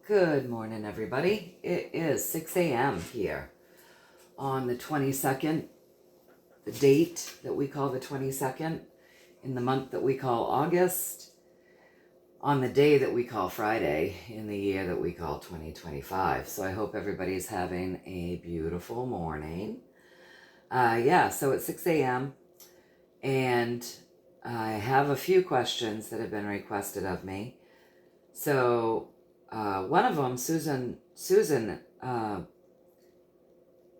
Good morning, everybody. It is 6 a.m. here on the 22nd, the date that we call the 22nd, in the month that we call August, on the day that we call Friday, in the year that we call 2025. So I hope everybody's having a beautiful morning. So it's 6 a.m. and I have a few questions that have been requested of me. So one of them, Susan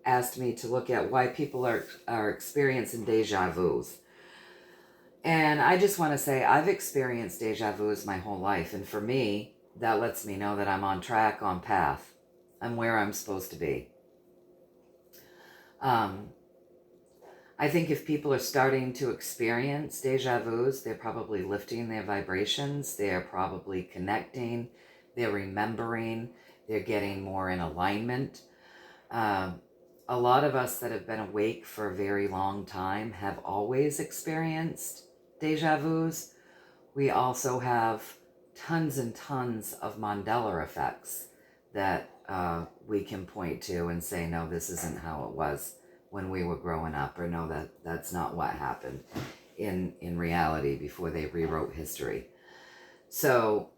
asked me to look at why people are experiencing deja vus. And I just want to say I've experienced deja vus my whole life. And for me, that lets me know that I'm on track, on path. I'm where I'm supposed to be. I think if people are starting to experience deja vus, they're probably lifting their vibrations. They're probably connecting. They're remembering. They're getting more in alignment. A lot of us that have been awake for a very long time have always experienced deja vus. We also have tons and tons of Mandela effects that we can point to and say, no, this isn't how it was when we were growing up, or no, that's not what happened in reality before they rewrote history. So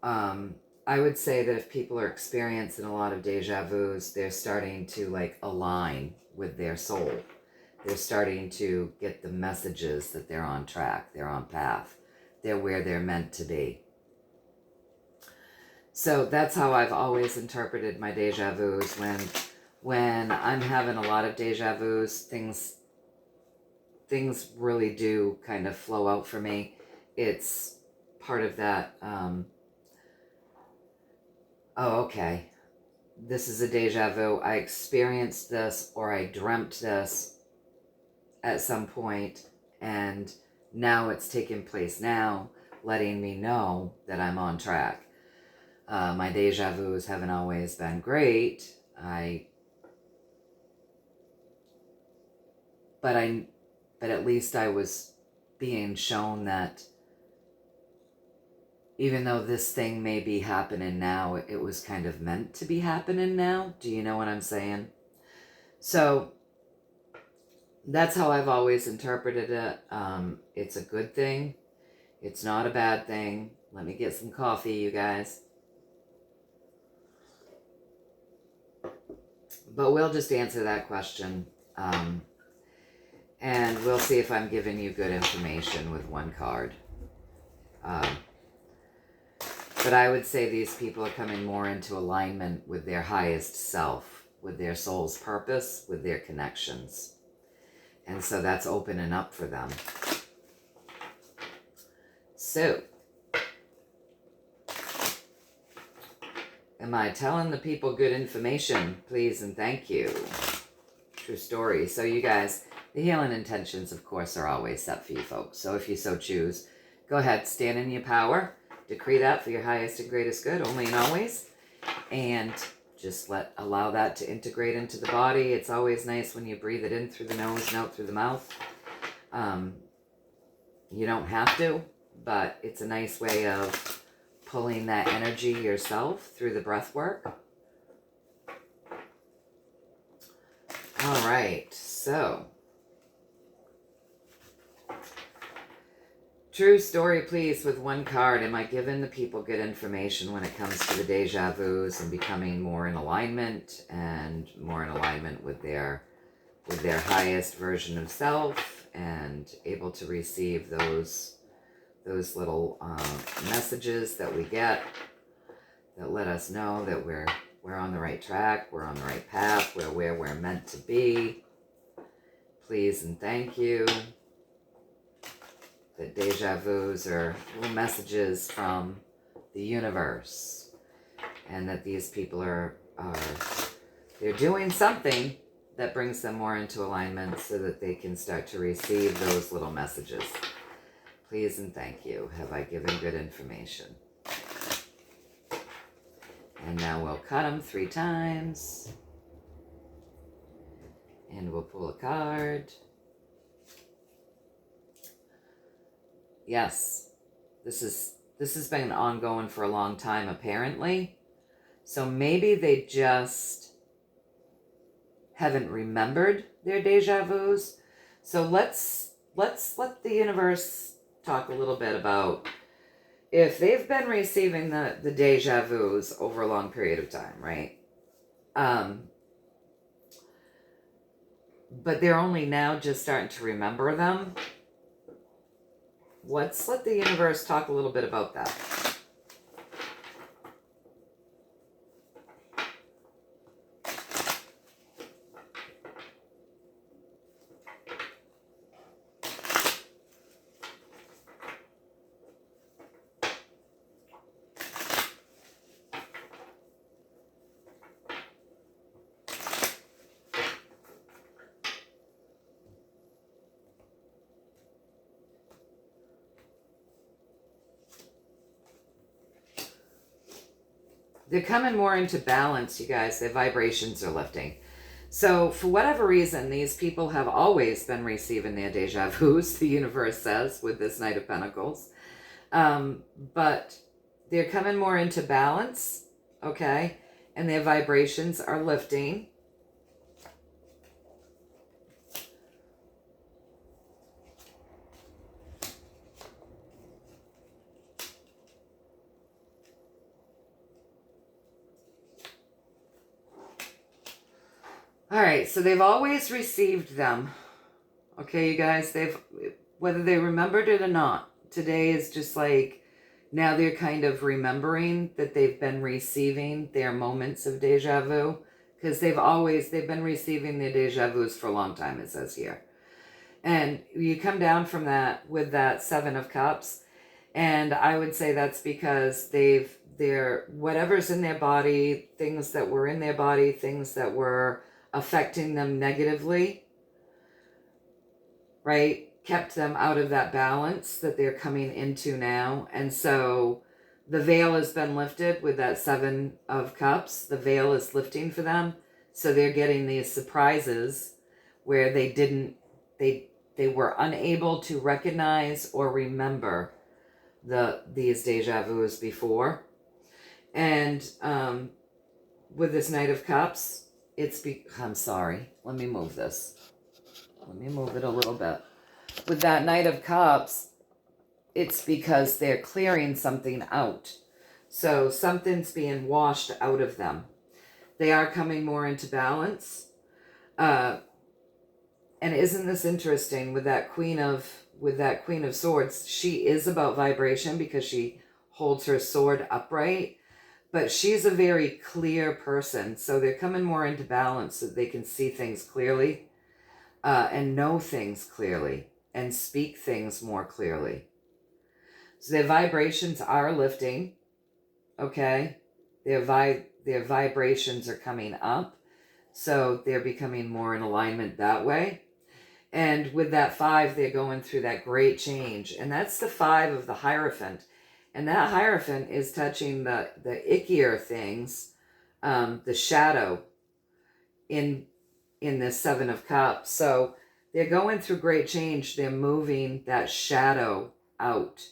I would say that if people are experiencing a lot of deja vus, they're starting to align with their soul. They're starting to get the messages that they're on track, they're on path, they're where they're meant to be. So that's how I've always interpreted my deja vus. When I'm having a lot of deja vus, things really do kind of flow out for me. It's part of that, okay, this is a deja vu. I experienced this, or I dreamt this at some point, and now it's taking place now, letting me know that I'm on track. My deja vus haven't always been great. But at least I was being shown that even though this thing may be happening now, it was kind of meant to be happening now. Do you know what I'm saying? So that's how I've always interpreted it. It's a good thing. It's not a bad thing. Let me get some coffee, you guys. But we'll just answer that question. And we'll see if I'm giving you good information with one card. But I would say these people are coming more into alignment with their highest self, with their soul's purpose, with their connections. And so that's opening up for them. So, am I telling the people good information? Please and thank you. True story. So you guys, the healing intentions, of course, are always set for you folks. So if you so choose, go ahead, stand in your power. Decree that for your highest and greatest good, only and always. And just allow that to integrate into the body. It's always nice when you breathe it in through the nose and out through the mouth. You don't have to, but it's a nice way of pulling that energy yourself through the breath work. All right, so true story, please, with one card. Am I giving the people good information when it comes to the deja vus and becoming more in alignment and more in alignment with their highest version of self, and able to receive those little messages that we get that let us know that we're on the right track, we're on the right path, we're where we're meant to be. Please and thank you. That deja vus are little messages from the universe, and that these people they're doing something that brings them more into alignment so that they can start to receive those little messages. Please and thank you. Have I given good information? And now we'll cut them 3 times. And we'll pull a card. Yes, this has been ongoing for a long time, apparently. So maybe they just haven't remembered their deja vus. So let's let the universe talk a little bit about if they've been receiving the deja vus over a long period of time, right? But they're only now just starting to remember them. Let's let the universe talk a little bit about that. They're coming more into balance, you guys. Their vibrations are lifting. So for whatever reason, these people have always been receiving their deja vus, the universe says, with this Knight of Pentacles. But they're coming more into balance, okay? And their vibrations are lifting. All right, so they've always received them. Okay, you guys, whether they remembered it or not, today is just like, now they're kind of remembering that they've been receiving their moments of deja vu, because they've been receiving their deja vus for a long time, it says here. And you come down from that with that Seven of Cups, and I would say that's because they're whatever's in their body, things that were in their body, things that were affecting them negatively, right, kept them out of that balance that they're coming into now. And so the veil has been lifted with that Seven of Cups. The veil is lifting for them. So they're getting these surprises where they were unable to recognize or remember these deja vus before. And with this Knight of Cups, I'm sorry, let me move this. Let me move it a little bit. With that Knight of Cups, it's because they're clearing something out. So something's being washed out of them. They are coming more into balance. And isn't this interesting with that Queen of Swords? She is about vibration because she holds her sword upright, but she's a very clear person. So they're coming more into balance so they can see things clearly, and know things clearly, and speak things more clearly. So their vibrations are lifting, okay? Their vibrations are coming up, so they're becoming more in alignment that way. And with that 5, they're going through that great change. And that's the 5 of the Hierophant. And that Hierophant is touching the ickier things, the shadow in this Seven of Cups. So they're going through great change. They're moving that shadow out,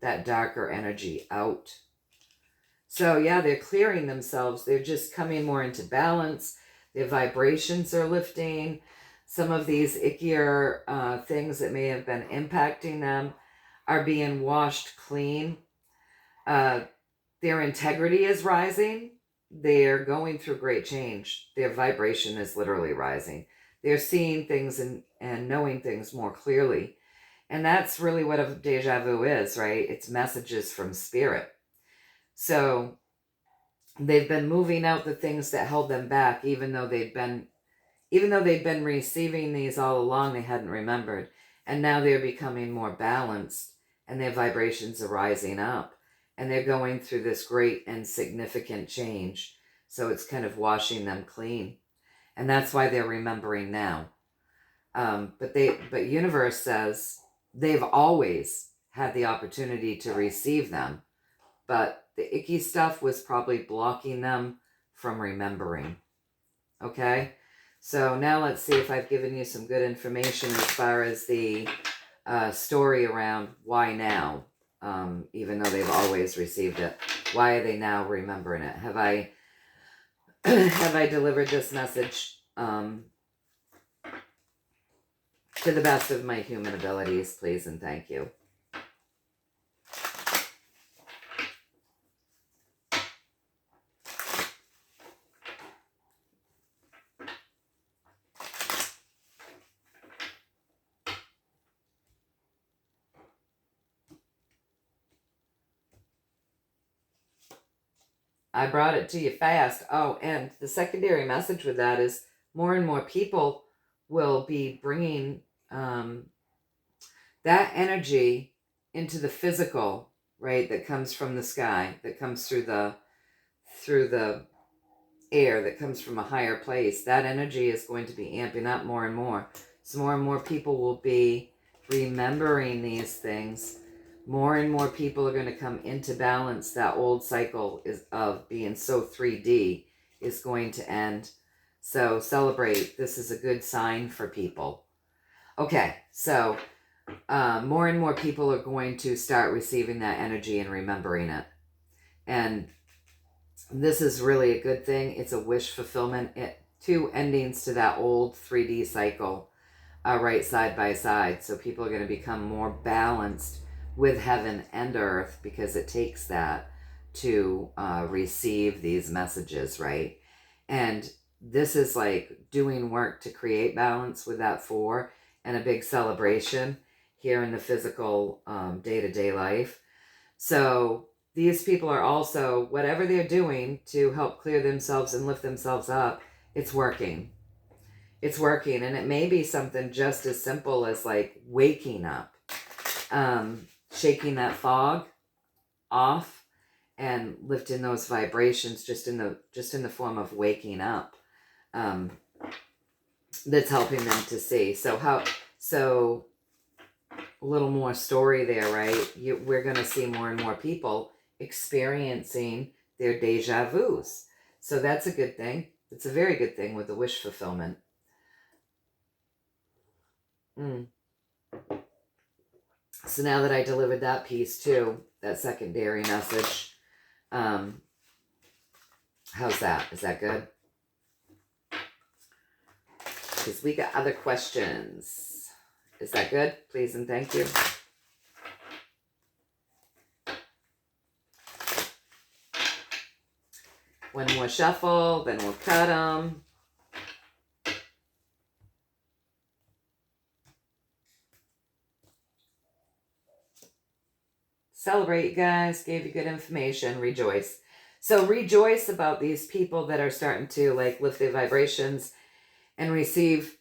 that darker energy out. So yeah, they're clearing themselves. They're just coming more into balance. Their vibrations are lifting. Some of these ickier things that may have been impacting them are being washed clean. Their integrity is rising. They're going through great change. Their vibration is literally rising. They're seeing things and knowing things more clearly. And that's really what a deja vu is, right? It's messages from spirit. So they've been moving out the things that held them back, even though they'd been receiving these all along, they hadn't remembered. And now they're becoming more balanced and their vibrations are rising up. And they're going through this great and significant change. So it's kind of washing them clean. And that's why they're remembering now. But universe says they've always had the opportunity to receive them. But the icky stuff was probably blocking them from remembering. Okay? So now let's see if I've given you some good information as far as the story around why now. Even though they've always received it, why are they now remembering it? Have I Have I delivered this message to the best of my human abilities, please and thank you. I brought it to you fast. Oh, and the secondary message with that is more and more people will be bringing that energy into the physical, right? That comes from the sky, that comes through the air, that comes from a higher place. That energy is going to be amping up more and more. So more and more people will be remembering these things. More and more people are going to come into balance. That old cycle of being so 3D is going to end. So celebrate. This is a good sign for people. Okay, so more and more people are going to start receiving that energy and remembering it. And this is really a good thing. It's a wish fulfillment. Two endings to that old 3D cycle are right side by side. So people are going to become more balanced with heaven and earth, because it takes that to receive these messages, right? And this is like doing work to create balance with that 4, and a big celebration here in the physical day-to-day life. So these people are also, whatever they're doing to help clear themselves and lift themselves up, it's working. It's working. And it may be something just as simple as like waking up, shaking that fog off and lifting those vibrations just in the form of waking up. That's helping them to see. So a little more story there, right? We're going to see more and more people experiencing their deja vus. So that's a good thing. It's a very good thing with the wish fulfillment. So now that I delivered that piece too, that secondary message, how's that? Is that good? Because we got other questions. Is that good? Please and thank you. One more shuffle, then we'll cut them. Celebrate, you guys. Gave you good information. Rejoice. So rejoice about these people that are starting to like lift their vibrations and receive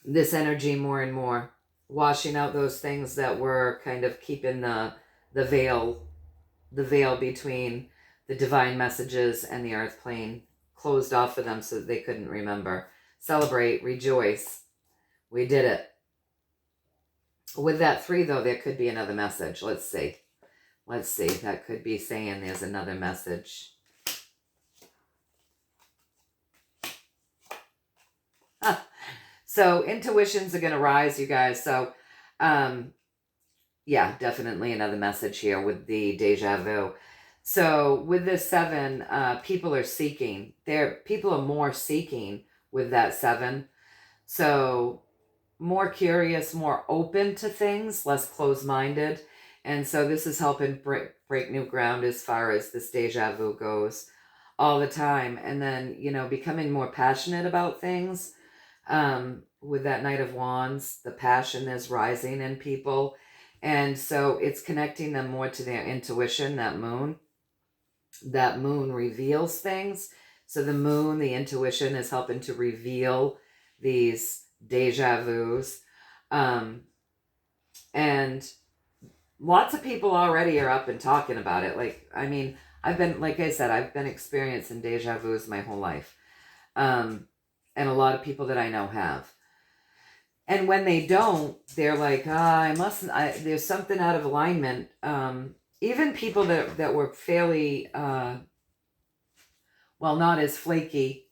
this energy more and more, washing out those things that were kind of keeping the veil between the divine messages and the earth plane closed off for them so that they couldn't remember. Celebrate, rejoice. We did it. With that 3 though, there could be another message. Let's see. That could be saying there's another message. So intuitions are going to rise, you guys. So, yeah, definitely another message here with the deja vu. So with this 7, people are seeking. People are more seeking with that 7. So more curious, more open to things, less closed-minded. And so this is helping break new ground as far as this deja vu goes all the time. And then, becoming more passionate about things. With that Knight of Wands, the passion is rising in people. And so it's connecting them more to their intuition, that moon. That moon reveals things. So the moon, the intuition, is helping to reveal these deja vus. And lots of people already are up and talking about it. I've been experiencing deja vus my whole life. And a lot of people that I know have. And when they don't, they're like, there's something out of alignment. Even people that were fairly, not as flaky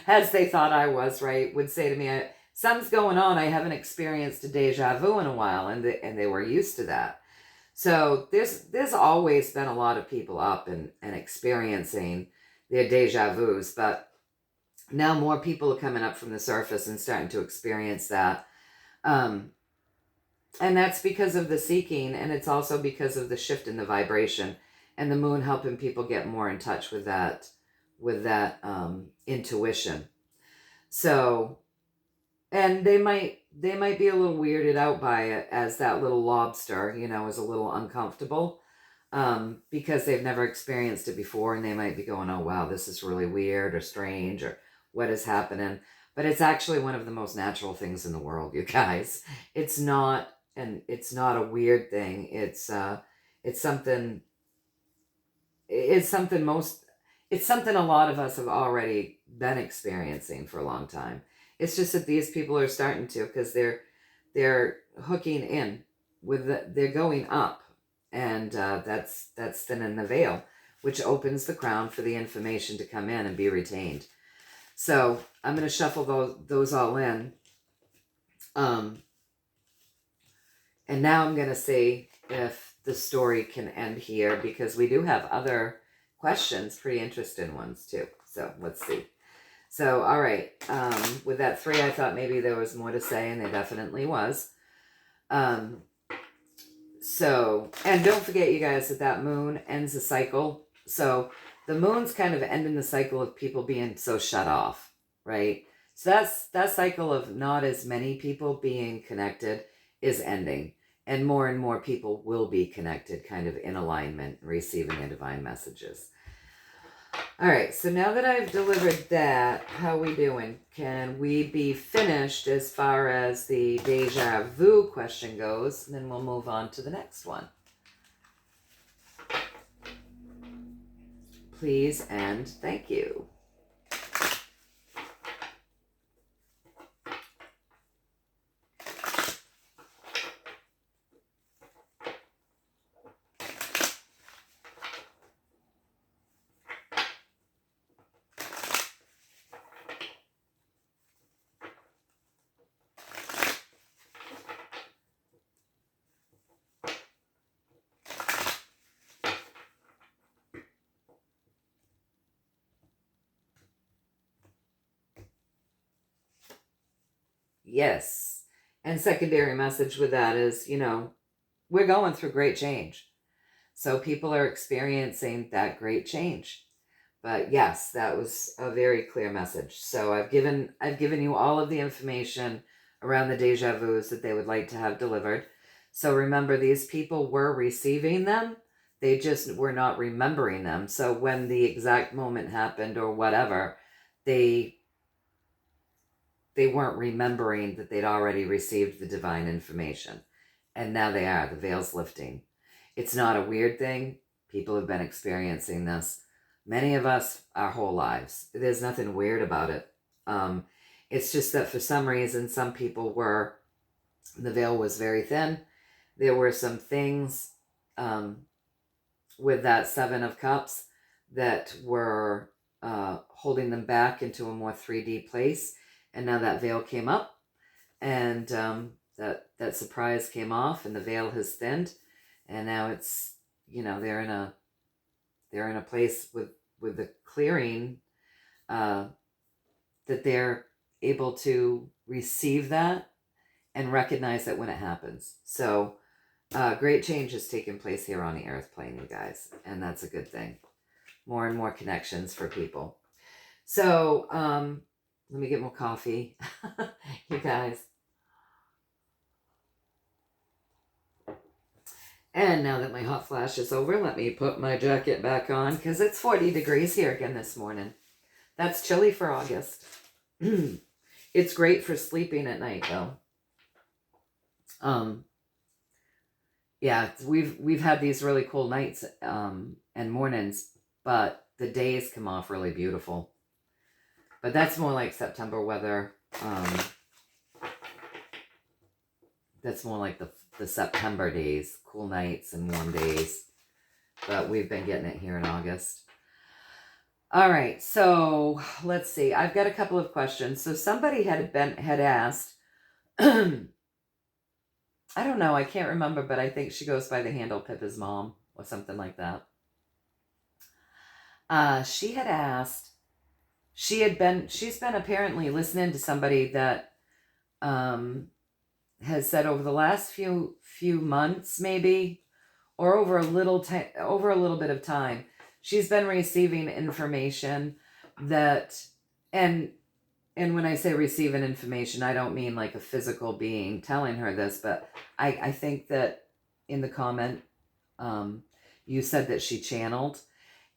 as they thought I was, right, would say to me, something's going on. I haven't experienced a deja vu in a while. And they were used to that. So there's always been a lot of people up and experiencing their deja vus. But now more people are coming up from the surface and starting to experience that. Um, and that's because of the seeking, and it's also because of the shift in the vibration and the moon helping people get more in touch with that intuition. So, and they might be a little weirded out by it, as that little lobster, is a little uncomfortable, because they've never experienced it before, and they might be going, oh wow, this is really weird or strange, or what is happening. But it's actually one of the most natural things in the world, you guys. It's not, and it's not a weird thing. It's something, it's something most, it's something a lot of us have already been experiencing for a long time. It's just that these people are starting to, because they're hooking in they're going up, and that's thinning the veil, which opens the crown for the information to come in and be retained. So I'm going to shuffle those all in, and now I'm going to see if the story can end here, because we do have other questions, pretty interesting ones too. So let's see. So, all right, with that 3, I thought maybe there was more to say, and there definitely was. So, and don't forget, you guys, that moon ends a cycle. So the moon's kind of ending the cycle of people being so shut off, right? So that cycle of not as many people being connected is ending, and more people will be connected, kind of in alignment, receiving their divine messages. All right, so now that I've delivered that, how are we doing? Can we be finished as far as the deja vu question goes? And then we'll move on to the next one. Please and thank you. Yes. And secondary message with that is, we're going through great change. So people are experiencing that great change. But yes, that was a very clear message. So I've given you all of the information around the deja vus that they would like to have delivered. So remember, these people were receiving them. They just were not remembering them. So when the exact moment happened or whatever, they weren't remembering that they'd already received the divine information. And now they are. The veil's lifting. It's not a weird thing. People have been experiencing this. Many of us, our whole lives. There's nothing weird about it. It's just that for some reason, some people the veil was very thin. There were some things with that 7 of Cups that were holding them back into a more 3D place. And now that veil came up, and that surprise came off, and the veil has thinned, and now it's, they're in a place with the clearing, that they're able to receive that and recognize that when it happens. So great change is taking place here on the earth plane, you guys, and that's a good thing. More and more connections for people. So let me get more coffee, you guys. And now that my hot flash is over, let me put my jacket back on, because it's 40 degrees here again this morning. That's chilly for August. It's great for sleeping at night, though. Yeah, we've had these really cool nights and mornings, but the days come off really beautiful. But that's more like September weather. That's more like the September days, cool nights and warm days. But we've been getting it here in August. All right, so let's see. I've got a couple of questions. So somebody had asked, I don't know, I can't remember, but I think she goes by the handle Pippa's mom or something like that. She had asked, she's been apparently listening to somebody that has said over the last few months, maybe, or over a little bit of time, she's been receiving information that, and when I say receiving information, I don't mean like a physical being telling her this, but I think that in the comment, you said that she channeled.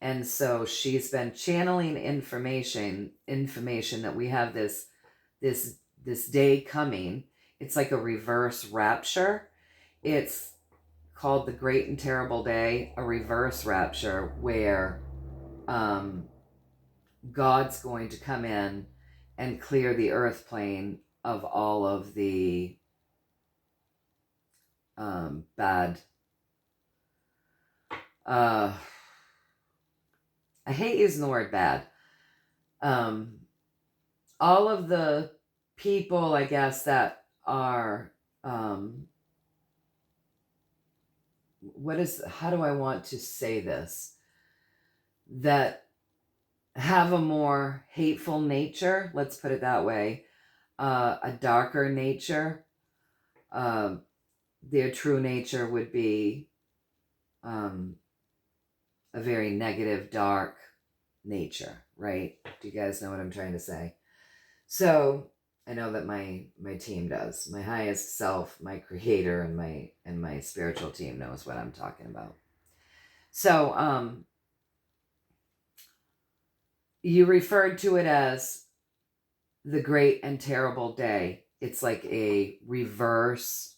And so she's been channeling information that we have this day coming. It's like a reverse rapture. It's called the Great and Terrible Day, a reverse rapture, where God's going to come in and clear the earth plane of all of the bad. I hate using the word bad. All of the people, I guess, that are how do I want to say this? That have a more hateful nature, let's put it that way, a darker nature. Their true nature would be a very negative, dark nature, right? Do you guys know what I'm trying to say? So I know that my team does. My highest self, my creator, and my spiritual team knows what I'm talking about. So you referred to it as the great and terrible day. It's like a reverse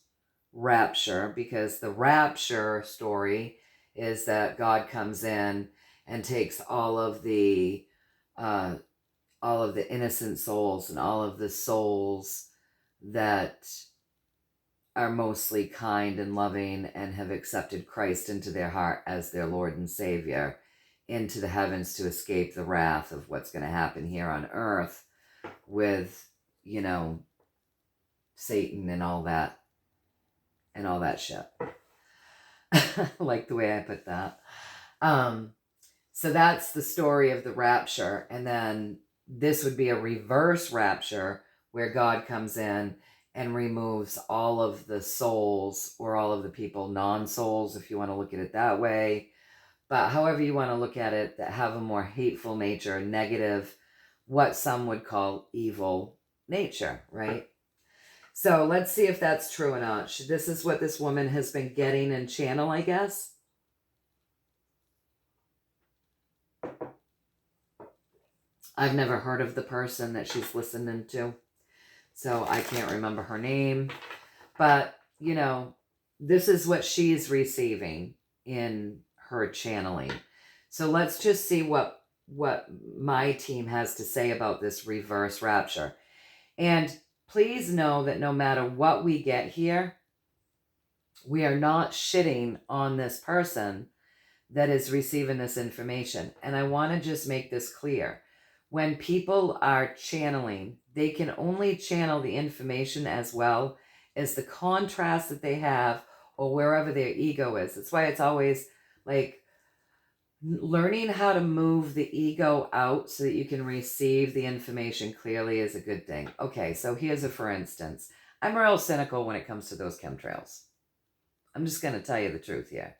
rapture, because the rapture story is that God comes in and takes all of the innocent souls and all of the souls that are mostly kind and loving and have accepted Christ into their heart as their Lord and Savior into the heavens to escape the wrath of what's going to happen here on earth with, Satan and all that shit. Like the way I put that. So that's the story of the rapture. And then this would be a reverse rapture where God comes in and removes all of the souls, or all of the people, non-souls, if you want to look at it that way. But however you want to look at it, that have a more hateful nature, negative, what some would call evil nature, right? So let's see if that's true or not. This is what this woman has been getting in channel, I guess. I've never heard of the person that she's listening to, so I can't remember her name. But, this is what she's receiving in her channeling. So let's just see what my team has to say about this reverse rapture. And please know that no matter what we get here, we are not shitting on this person that is receiving this information. And I want to just make this clear. When people are channeling, they can only channel the information as well as the contrast that they have or wherever their ego is. That's why it's always like learning how to move the ego out so that you can receive the information clearly is a good thing. Okay, so here's a for instance. I'm real cynical when it comes to those chemtrails. I'm just going to tell you the truth here.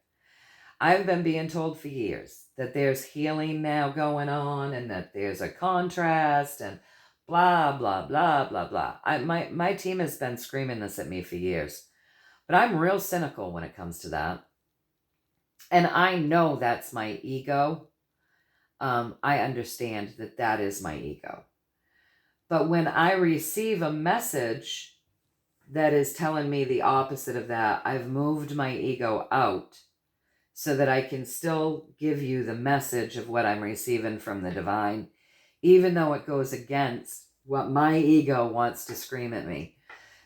I've been being told for years that there's healing now going on and that there's a contrast and blah, blah, blah, blah, blah. My team has been screaming this at me for years. But I'm real cynical when it comes to that. And I know that's my ego. I understand that that is my ego. But when I receive a message that is telling me the opposite of that, I've moved my ego out so that I can still give you the message of what I'm receiving from the divine, even though it goes against what my ego wants to scream at me.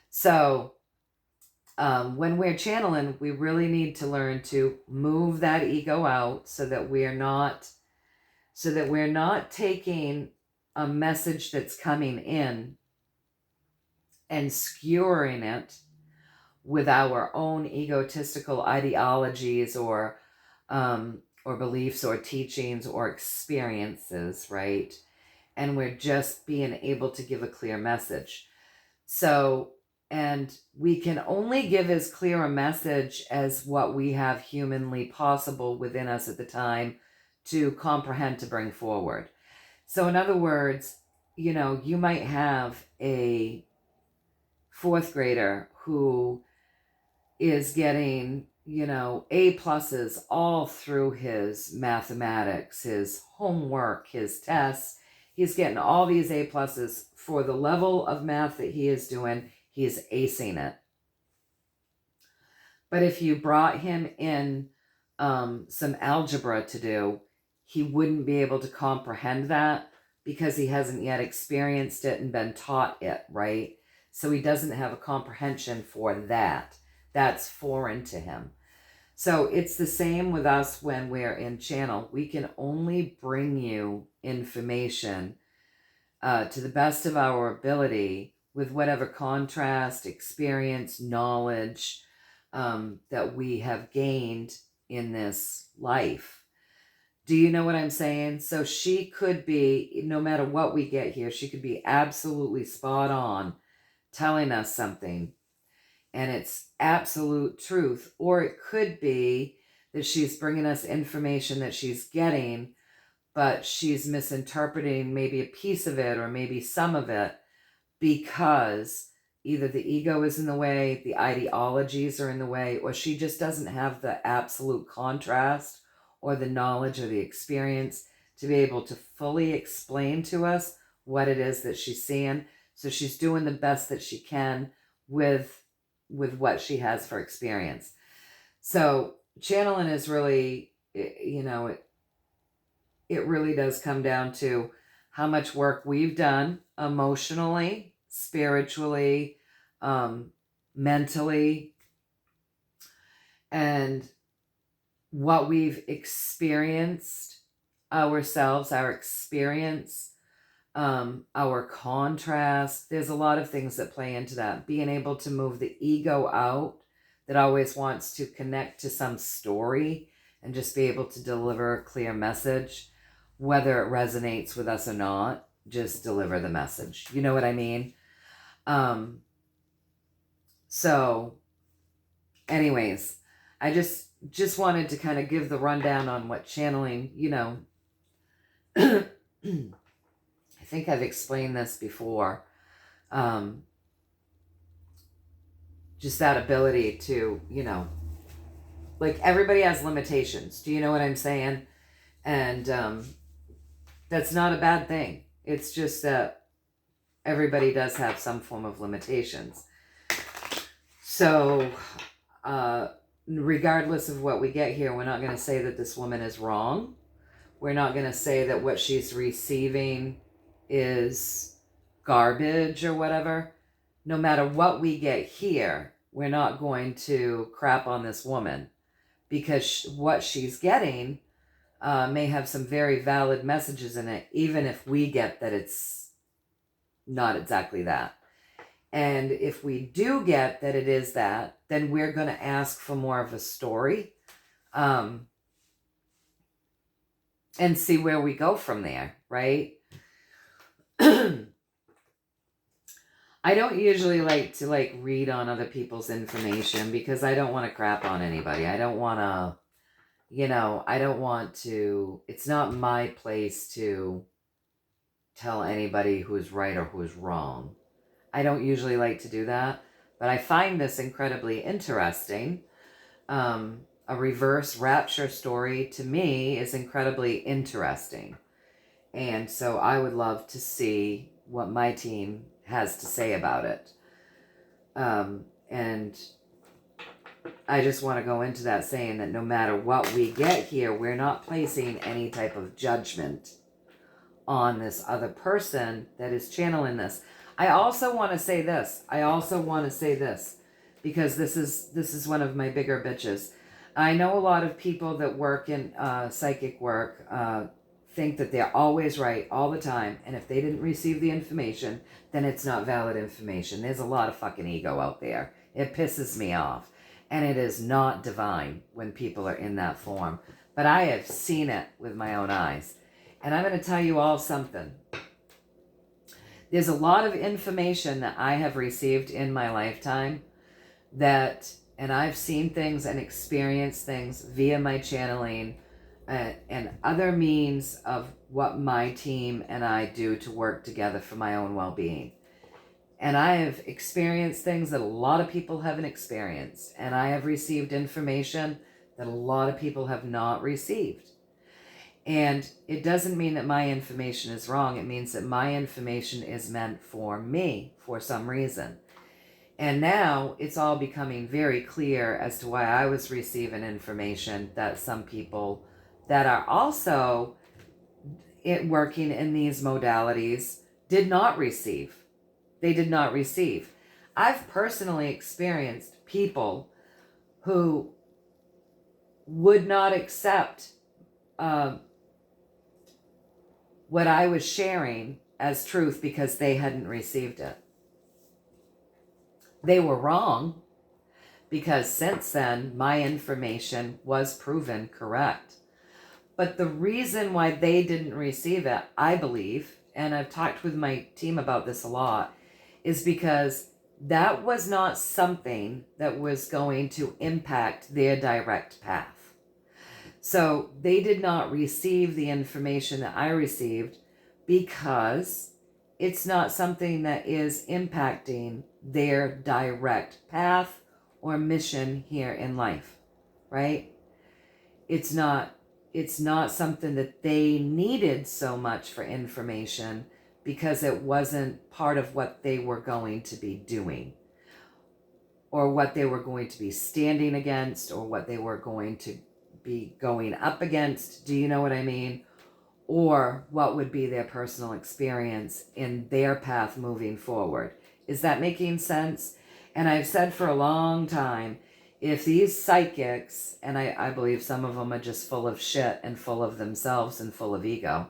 So when we're channeling, we really need to learn to move that ego out so that we're not taking a message that's coming in and skewering it with our own egotistical ideologies or or beliefs or teachings or experiences, right? And we're just being able to give a clear message. So, and we can only give as clear a message as what we have humanly possible within us at the time to comprehend, to bring forward. So in other words, you might have a fourth grader who is getting, A pluses all through his mathematics, his homework, his tests. He's getting all these A pluses for the level of math that he is doing. He's acing it. But if you brought him in some algebra to do, he wouldn't be able to comprehend that because he hasn't yet experienced it and been taught it, right? So he doesn't have a comprehension for that. That's foreign to him. So it's the same with us when we're in channel. We can only bring you information to the best of our ability with whatever contrast, experience, knowledge that we have gained in this life. Do you know what I'm saying? So she could be, no matter what we get here, she could be absolutely spot on telling us something and it's absolute truth. Or it could be that she's bringing us information that she's getting, but she's misinterpreting maybe a piece of it or maybe some of it because either the ego is in the way, the ideologies are in the way, or she just doesn't have the absolute contrast or the knowledge or the experience to be able to fully explain to us what it is that she's seeing. So she's doing the best that she can with what she has for experience. So channeling is really, it really does come down to how much work we've done emotionally, spiritually, mentally, and what we've experienced ourselves, our experience, our contrast. There's a lot of things that play into that. Being able to move the ego out that always wants to connect to some story and just be able to deliver a clear message, whether it resonates with us or not, just deliver the message. You know what I mean? So anyways, I just wanted to kind of give the rundown on what channeling, I think I've explained this before. Just that ability to, like everybody has limitations. Do you know what I'm saying? And that's not a bad thing. It's just that everybody does have some form of limitations. So regardless of what we get here, we're not going to say that this woman is wrong. We're not going to say that what she's receiving is garbage or whatever. No matter what we get here, we're not going to crap on this woman because what she's getting may have some very valid messages in it, even if we get that it's not exactly that. And if we do get that it is that, then we're going to ask for more of a story and see where we go from there, right? I don't usually like to read on other people's information because I don't want to crap on anybody. I don't want to, I don't want to, it's not my place to tell anybody who's right or who's wrong. I don't usually like to do that, but I find this incredibly interesting. A reverse rapture story to me is incredibly interesting. And so I would love to see what my team has to say about it. And I just want to go into that saying that no matter what we get here, we're not placing any type of judgment on this other person that is channeling this. I also want to say this. Because this is one of my bigger bitches. I know a lot of people that work in psychic work think that they're always right all the time, and if they didn't receive the information, then it's not valid information. There's a lot of fucking ego out there. It pisses me off. And it is not divine when people are in that form. but I have seen it with my own eyes. And I'm going to tell you all something. There's a lot of information that I have received in my lifetime and I've seen things and experienced things via my channeling and other means of what my team and I do to work together for my own well-being. And I have experienced things that a lot of people haven't experienced. And I have received information that a lot of people have not received. And it doesn't mean that my information is wrong. It means that my information is meant for me for some reason. And now it's all becoming very clear as to why I was receiving information that some people that are also working in these modalities did not receive. They did not receive. I've personally experienced people who would not accept what I was sharing as truth because they hadn't received it. They were wrong, because since then my information was proven correct. But the reason why they didn't receive it, I believe, and I've talked with my team about this a lot, is because that was not something that was going to impact their direct path. So they did not receive the information that I received because it's not something that is impacting their direct path or mission here in life, right? It's not something that they needed so much for information because it wasn't part of what they were going to be doing or what they were going to be standing against or what they were going to be going up against. Do you know what I mean? Or what would be their personal experience in their path moving forward. Is that making sense? And I've said for a long time, if these psychics, and I believe some of them are just full of shit and full of themselves and full of ego,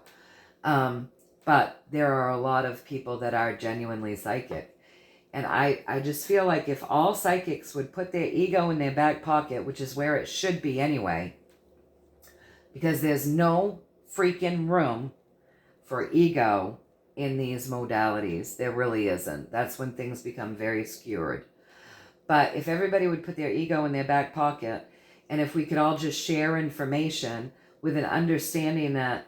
but there are a lot of people that are genuinely psychic. And I just feel like if all psychics would put their ego in their back pocket, which is where it should be anyway, because there's no freaking room for ego in these modalities. There really isn't. That's when things become very skewed. But if everybody would put their ego in their back pocket, and if we could all just share information with an understanding that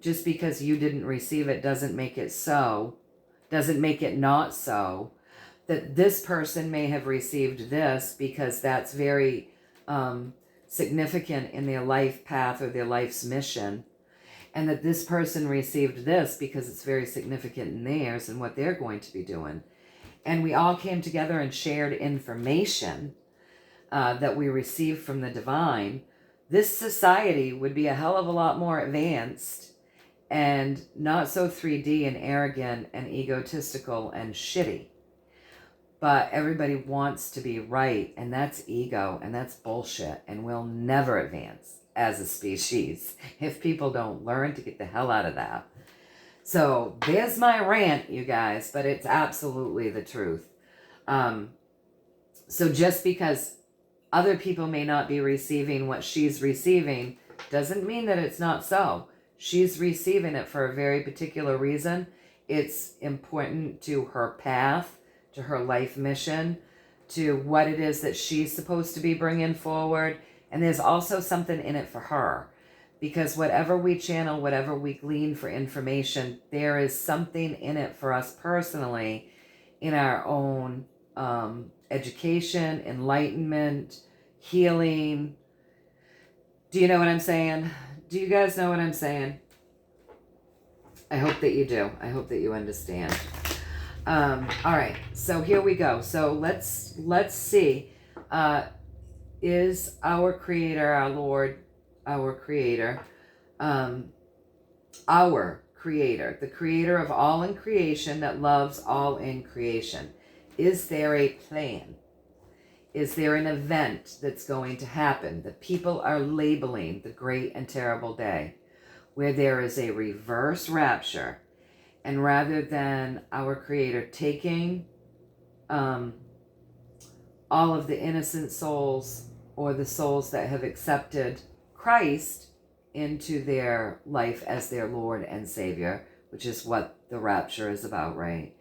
just because you didn't receive it doesn't make it so, doesn't make it not so, that this person may have received this because that's very significant in their life path or their life's mission, and that this person received this because it's very significant in theirs and what they're going to be doing. And we all came together and shared information that we received from the divine. This society would be a hell of a lot more advanced and not so 3D and arrogant and egotistical and shitty. But everybody wants to be right, and that's ego, and that's bullshit, and we'll never advance as a species if people don't learn to get the hell out of that. So there's my rant, you guys, but it's absolutely the truth. So just because other people may not be receiving what she's receiving doesn't mean that it's not so. She's receiving it for a very particular reason. It's important to her path, to her life mission, to what it is that she's supposed to be bringing forward. And there's also something in it for her. Because whatever we channel, whatever we glean for information, there is something in it for us personally in our own education, enlightenment, healing. Do you know what I'm saying? Do you guys know what I'm saying? I hope that you do. I hope that you understand. All right, so here we go. So let's see. Is our Creator, our Lord, our Creator, the Creator of all in creation that loves all in creation, is there a plan? Is there an event that's going to happen that people are labeling the great and terrible day, where there is a reverse rapture? And rather than our Creator taking all of the innocent souls or the souls that have accepted Christ into their life as their Lord and Savior, which is what the rapture is about, right?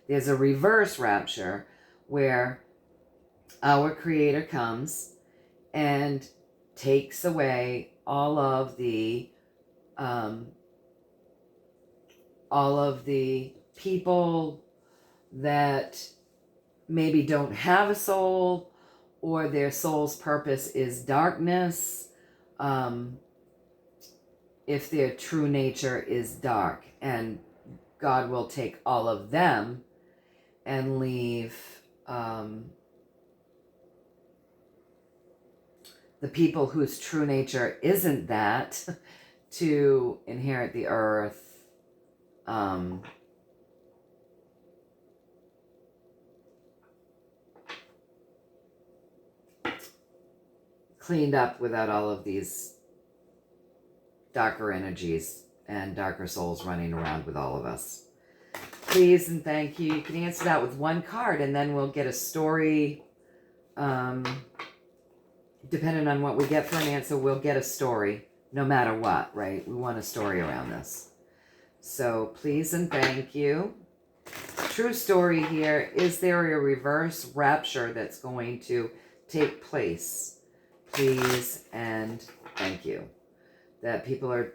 There's a reverse rapture where our Creator comes and takes away all of the people that maybe don't have a soul, or their soul's purpose is darkness, if their true nature is dark. And God will take all of them and leave the people whose true nature isn't that to inherit the earth cleaned up without all of these darker energies and darker souls running around with all of us. Please and thank you. You can answer that with one card, and then we'll get a story. Depending on what we get for an answer, we'll get a story no matter what, right? We want a story around this. So please and thank you. True story here. Is there a reverse rapture that's going to take place? Please and thank you. That people are,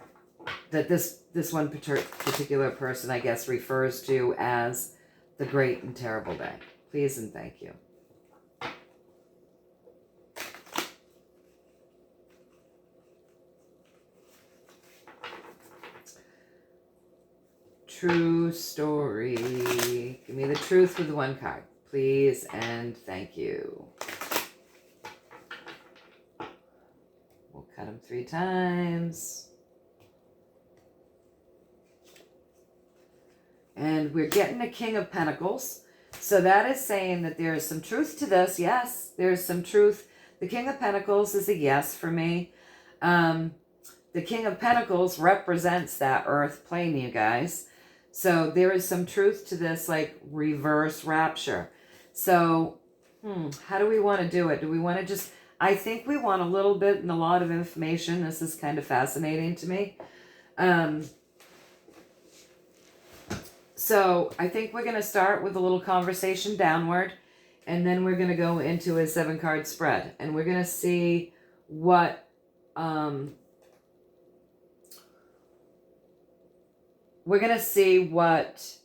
that this one particular person, I guess, refers to as the great and terrible day. Please and thank you. True story. Give me the truth with one card. Please and thank you. We'll cut them 3 times. And we're getting a King of Pentacles. So that is saying that there is some truth to this. Yes, there's some truth. The King of Pentacles is a yes for me. The King of Pentacles represents that earth plane, you guys. So there is some truth to this, like reverse rapture. So, how do we want to do it? Do we want to just, I think we want a little bit and a lot of information. This is kind of fascinating to me. So I think we're going to start with a little conversation downward, and then we're going to go into a 7-card spread, and we're going to see what, we're going to see what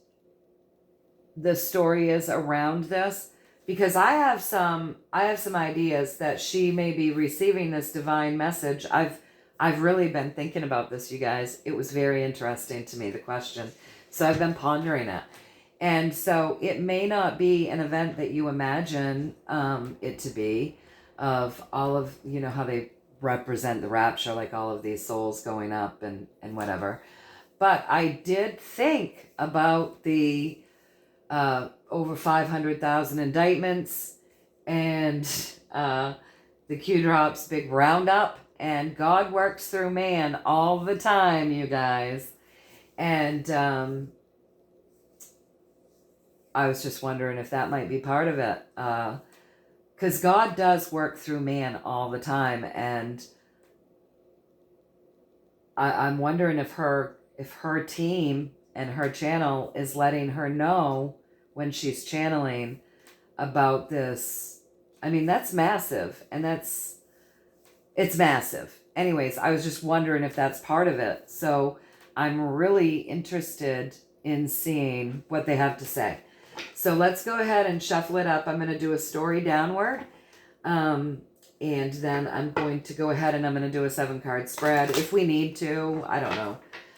the story is around this, because I have some ideas that she may be receiving this divine message. I've really been thinking about this, you guys. It was very interesting to me, the question. So I've been pondering it. And so it may not be an event that you imagine it to be, of all of, you know, how they represent the rapture, like all of these souls going up and whatever. But I did think about the over 500,000 indictments and the Q-Drop's big roundup. And God works through man all the time, you guys. And I was just wondering if that might be part of it. Because God does work through man all the time. And I'm wondering if her team and her channel is letting her know when she's channeling about this. I mean, that's massive. And it's massive. Anyways, I was just wondering if that's part of it. So I'm really interested in seeing what they have to say. So let's go ahead and shuffle it up. I'm going to do a story downward. And then I'm going to go ahead and I'm going to do a 7-card spread if we need to. I don't know.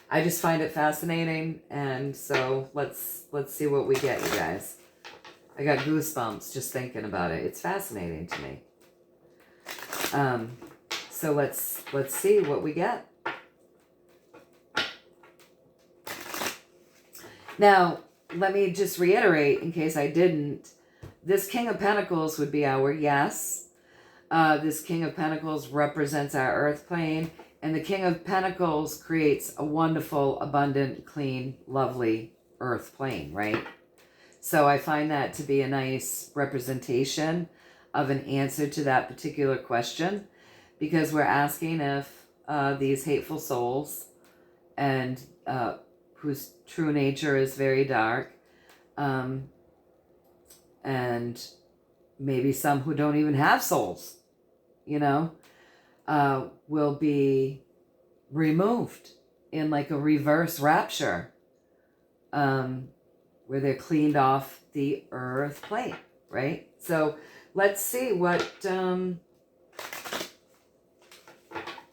I just find it fascinating. And so let's see what we get, you guys. I got goosebumps just thinking about it. It's fascinating to me. So let's see what we get. Now, let me just reiterate in case I didn't. This King of Pentacles would be our yes. This King of Pentacles represents our earth plane. And the King of Pentacles creates a wonderful, abundant, clean, lovely earth plane, right? So I find that to be a nice representation of an answer to that particular question, because we're asking if these hateful souls, and whose true nature is very dark, and maybe some who don't even have souls, will be removed in like a reverse rapture, where they're cleaned off the earth plane, right? So let's see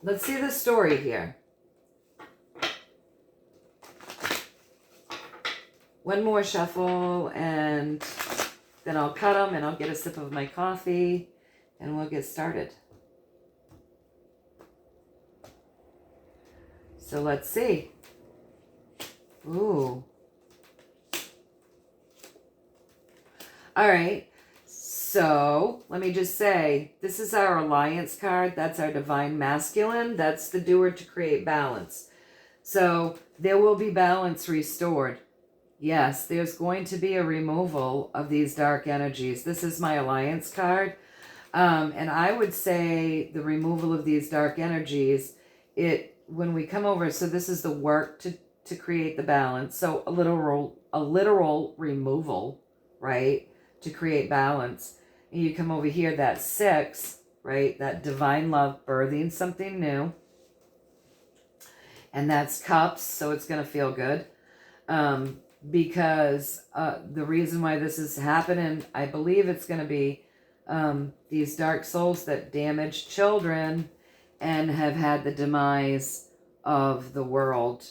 let's see the story here. One more shuffle, and then I'll cut them, and I'll get a sip of my coffee, and we'll get started. So let's see. Ooh. All right. So let me just say, this is our alliance card. That's our divine masculine. That's the doer to create balance. So there will be balance restored. Yes, there's going to be a removal of these dark energies. This is my alliance card. And I would say the removal of these dark energies, when we come over, so this is the work to create the balance. So a literal removal, right, to create balance. And you come over here, that 6, right, that divine love birthing something new. And that's cups, so it's going to feel good. Because the reason why this is happening, I believe it's going to be these dark souls that damage children and have had the demise of the world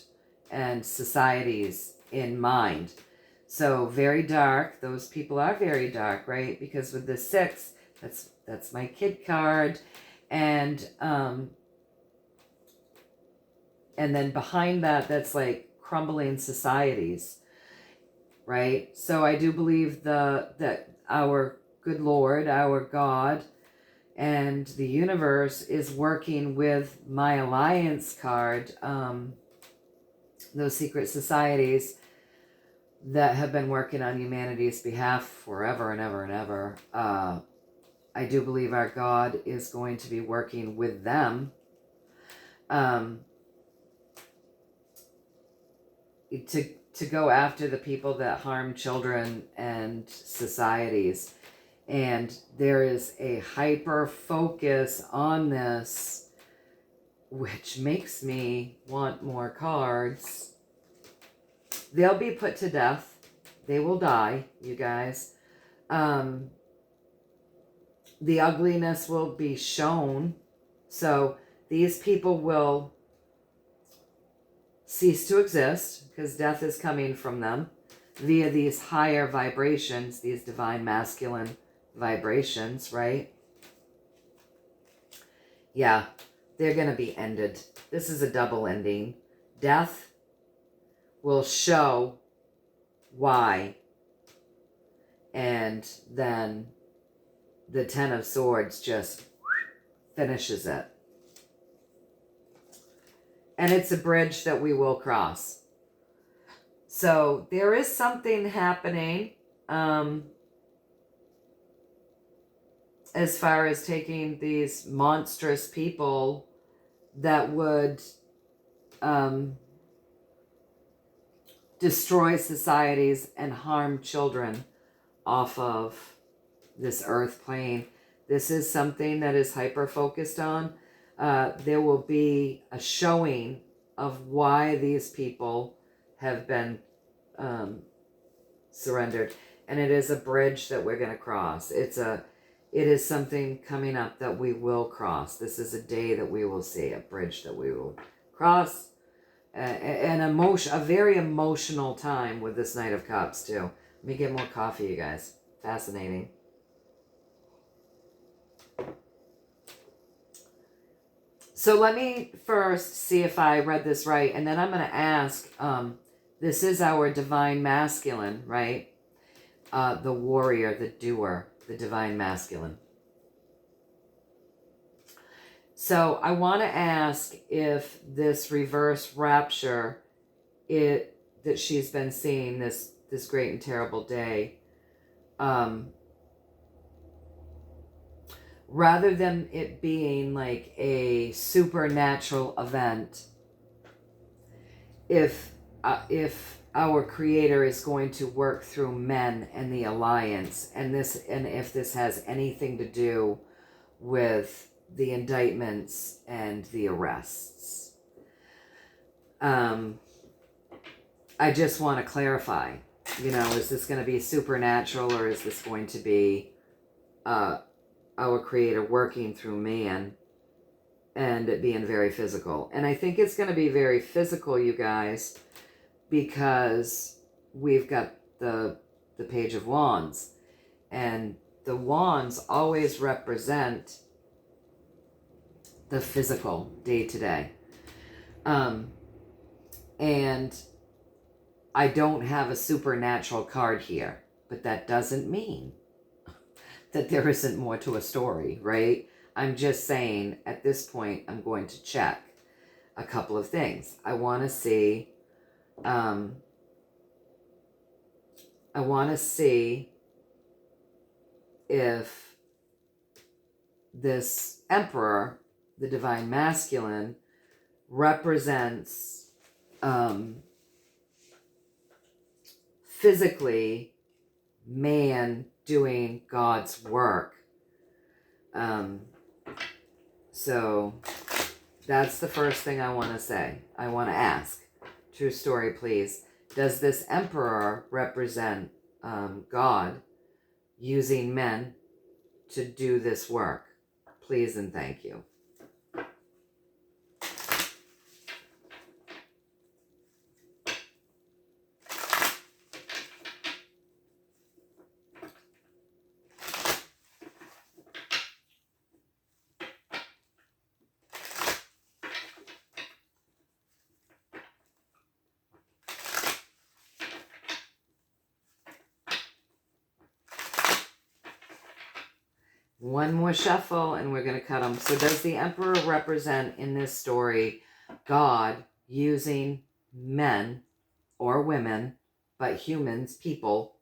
and societies in mind. So very dark. Those people are very dark, right? Because with the 6, that's my kid card, and then behind that, that's like crumbling societies, right? So I do believe that our good Lord, our God, and the universe is working with my alliance card, those secret societies that have been working on humanity's behalf forever and ever and ever. I do believe our God is going to be working with them to go after the people that harm children and societies. And there is a hyper focus on this, which makes me want more cards. They'll be put to death. They will die, you guys. The ugliness will be shown. So these people will cease to exist because death is coming from them via these higher vibrations, these divine masculine vibrations, right? Yeah, they're going to be ended. This is a double ending. Death will show why, and then the 10 of Swords just finishes it. And it's a bridge that we will cross. So there is something happening as far as taking these monstrous people that would destroy societies and harm children off of this earth plane. This is something that is hyper focused on. There will be a showing of why these people have been surrendered. And it is a bridge that we're going to cross. It is something coming up that we will cross. This is a day that we will see, a bridge that we will cross. A very emotional time with this Knight of Cups too. Let me get more coffee, you guys. Fascinating. So let me first see if I read this right, and then I'm going to ask, this is our divine masculine, right? The warrior, the doer, the divine masculine. So I want to ask if this reverse rapture that she's been seeing this great and terrible day, rather than it being like a supernatural event, if our Creator is going to work through men and the alliance, and if this has anything to do with the indictments and the arrests. I just want to clarify, is this going to be supernatural, or is this going to be our Creator working through man and it being very physical? And I think it's going to be very physical, you guys, because we've got the Page of Wands, and the wands always represent the physical day to day. And I don't have a supernatural card here, but that doesn't mean that there isn't more to a story, right? I'm just saying at this point, I'm going to check a couple of things. I want to see, if this Emperor, the Divine Masculine, represents physically man doing God's work. So that's the first thing I want to say. I want to ask, true story please, does this Emperor represent God using men to do this work? Please and thank you. One more shuffle and we're going to cut them. So does the Emperor represent in this story God using men or women, but humans, people,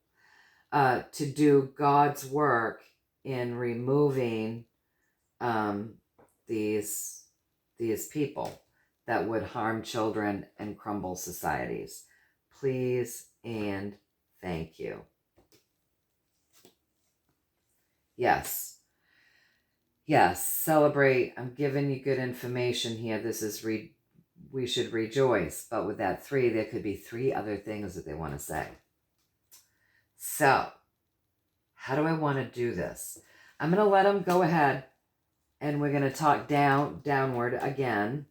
to do God's work in removing these people that would harm children and crumble societies? Please and thank you. Yes. Yes, celebrate. I'm giving you good information here. This is we should rejoice. But with that 3, there could be 3 other things that they want to say. So, how do I want to do this? I'm going to let them go ahead, and we're going to talk downward again.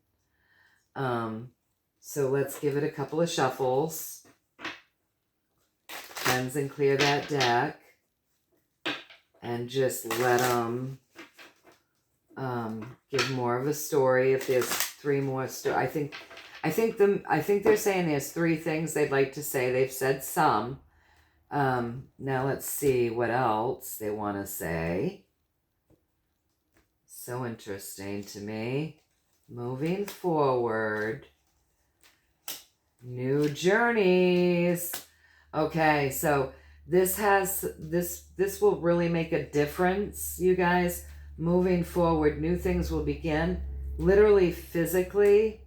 So let's give it a couple of shuffles. Cleanse and clear that deck, and just let them give more of a story. If there's 3 more I think they're saying there's 3 things they'd like to say. They've said some. Now let's see what else they want to say. So interesting to me. Moving forward. New journeys. Okay, so this will really make a difference, you guys. Moving forward, new things will begin. Literally, physically,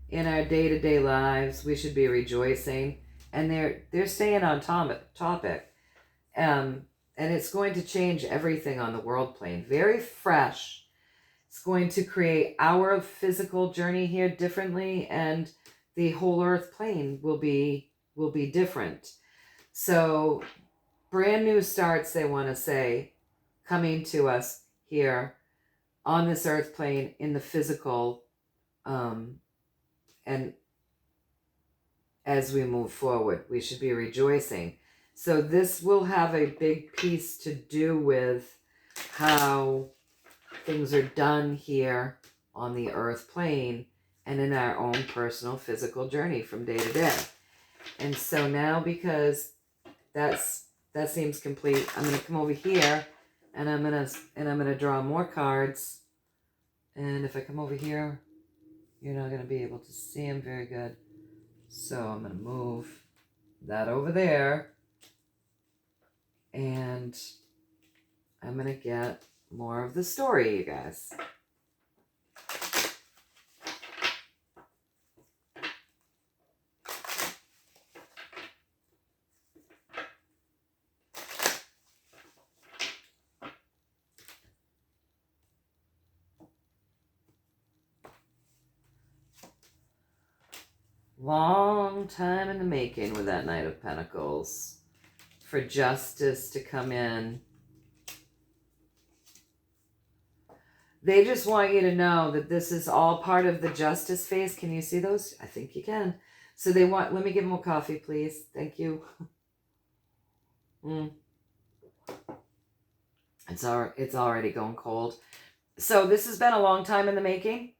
in our day-to-day lives, we should be rejoicing. And they're staying on topic. And it's going to change everything on the world plane. Very fresh. It's going to create our physical journey here differently, and the whole earth plane will be different. So brand new starts, they want to say, coming to us here on this earth plane in the physical, and as we move forward, we should be rejoicing. So this will have a big piece to do with how things are done here on the earth plane and in our own personal physical journey from day to day. And so now, because that seems complete, I'm going to come over here and I'm going to draw more cards. And if I come over here, you're not going to be able to see them very good. So I'm going to move that over there. And I'm going to get more of the story, you guys. Long time in the making with that Knight of Pentacles. For justice to come in. They just want you to know that this is all part of the justice phase. Can you see those? I think you can. So they want, let me give them more coffee, please. Thank you. It's already going cold. So this has been a long time in the making.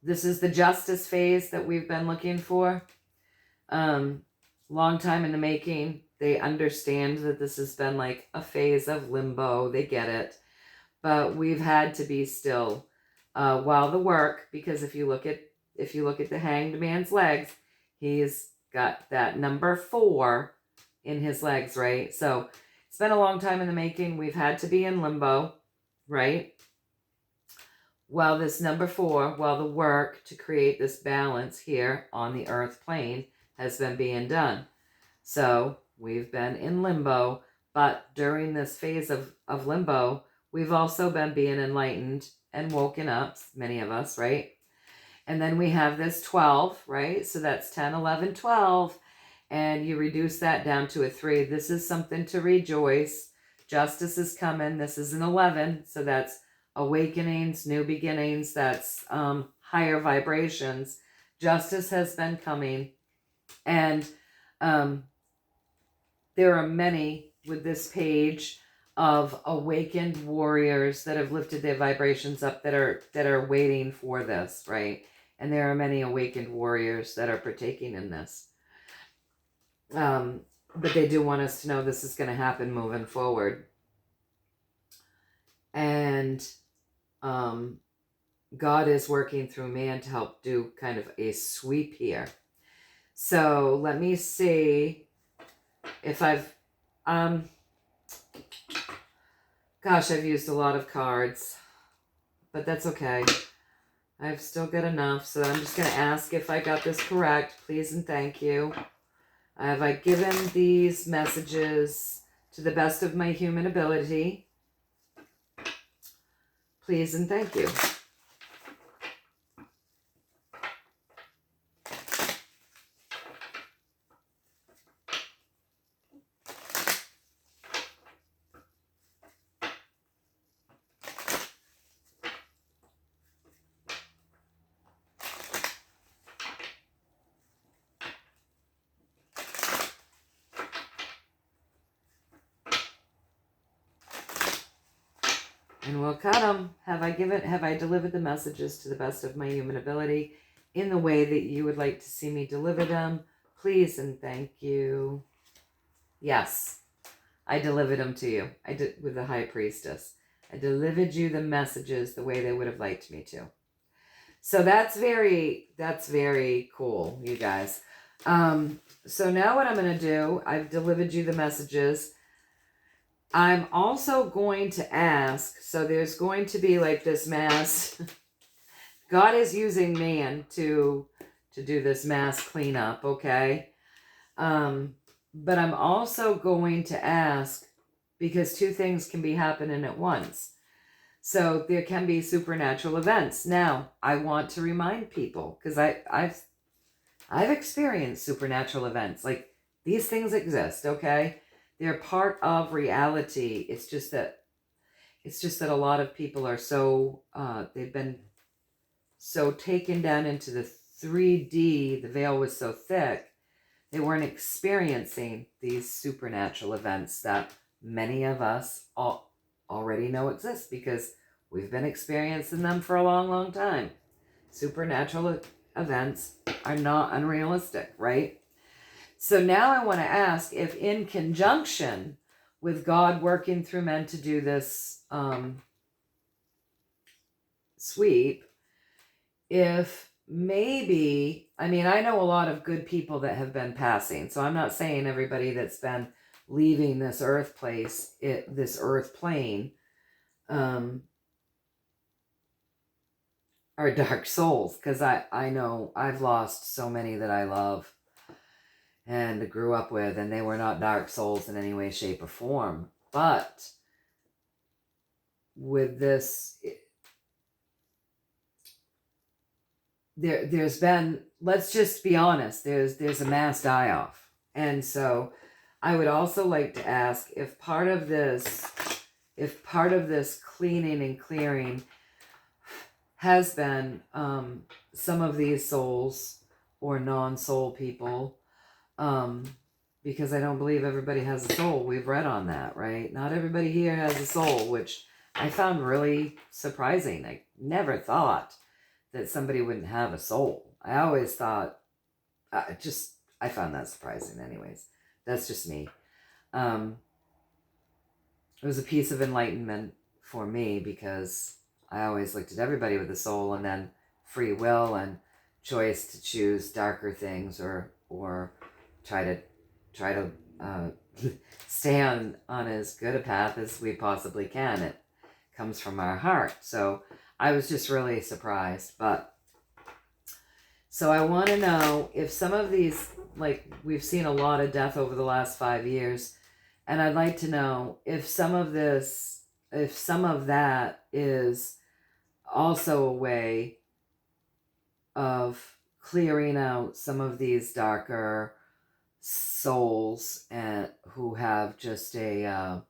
This is the justice phase that we've been looking for. Long time in the making. They understand that this has been like a phase of limbo. They get it. But we've had to be still while the work, because if you look at the Hanged Man's legs, he's got that number 4 in his legs, right? So it's been a long time in the making. We've had to be in limbo, right? While this number 4, while the work to create this balance here on the earth plane has been being done. So we've been in limbo, but during this phase of limbo, we've also been being enlightened and woken up, many of us, right? And then we have this 12, right? So that's 10, 11, 12. And you reduce that down to a 3. This is something to rejoice. Justice is coming. This is an 11. So that's awakenings, new beginnings. That's higher vibrations. Justice has been coming. And there are many with this page of awakened warriors that have lifted their vibrations up that are waiting for this, right? And there are many awakened warriors that are partaking in this. But they do want us to know this is going to happen moving forward. And God is working through man to help do kind of a sweep here. So let me see if I've... gosh, I've used a lot of cards, but that's okay. I've still got enough, so I'm just going to ask if I got this correct. Please and thank you. Have I given these messages to the best of my human ability? Please and thank you. And we'll cut them. Have I delivered the messages to the best of my human ability in the way that you would like to see me deliver them? Please and thank you. Yes, I delivered them to you. I did with the High Priestess. I delivered you the messages the way they would have liked me to. So that's very cool, you guys. So now what I'm going to do, I've delivered you the messages. I'm also going to ask, so there's going to be like this mass, God is using man to do this mass cleanup, okay? But I'm also going to ask, because 2 things can be happening at once. So there can be supernatural events. Now, I want to remind people, because I've experienced supernatural events. Like, these things exist, okay? They're part of reality. It's just that a lot of people are so, they've been so taken down into the 3D, the veil was so thick, they weren't experiencing these supernatural events that many of us already know exist because we've been experiencing them for a long, long time. Supernatural events are not unrealistic, right? So now I want to ask if in conjunction with God working through men to do this sweep, if maybe, I mean, I know a lot of good people that have been passing, so I'm not saying everybody that's been leaving this earth this earth plane, are dark souls. Because I know I've lost so many that I love and grew up with, and they were not dark souls in any way, shape, or form. But with this, there's been, let's just be honest, there's a mass die-off. And so I would also like to ask if part of this cleaning and clearing has been some of these souls or non-soul people, because I don't believe everybody has a soul. We've read on that, right? Not everybody here has a soul, which I found really surprising. I never thought that somebody wouldn't have a soul. I always thought, I found that surprising anyways. That's just me. It was a piece of enlightenment for me, because I always looked at everybody with a soul, and then free will and choice to choose darker things or try to stay on as good a path as we possibly can. It comes from our heart. So I was just really surprised. But so I want to know if some of these, like, we've seen a lot of death over the last 5 years, and I'd like to know if some of that is also a way of clearing out some of these darker souls and who have just a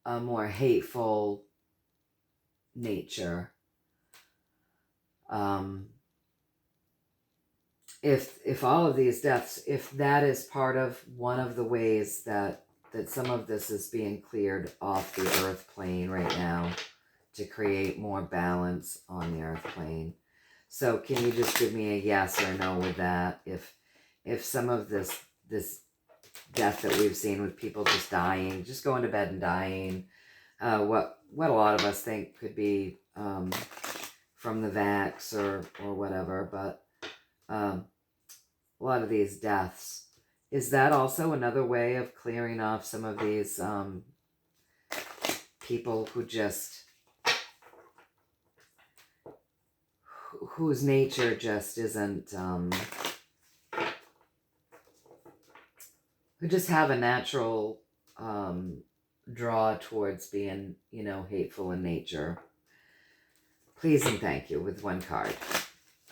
more hateful nature. If all of these deaths, if that is part of one of the ways that some of this is being cleared off the earth plane right now to create more balance on the earth plane. So can you just give me a yes or no with that? If some of this death that we've seen with people just dying, just going to bed and dying, what a lot of us think could be from the vax or whatever, but a lot of these deaths, is that also another way of clearing off some of these people who just, whose nature just isn't, who just have a natural draw towards being, hateful in nature? Please and thank you with one card.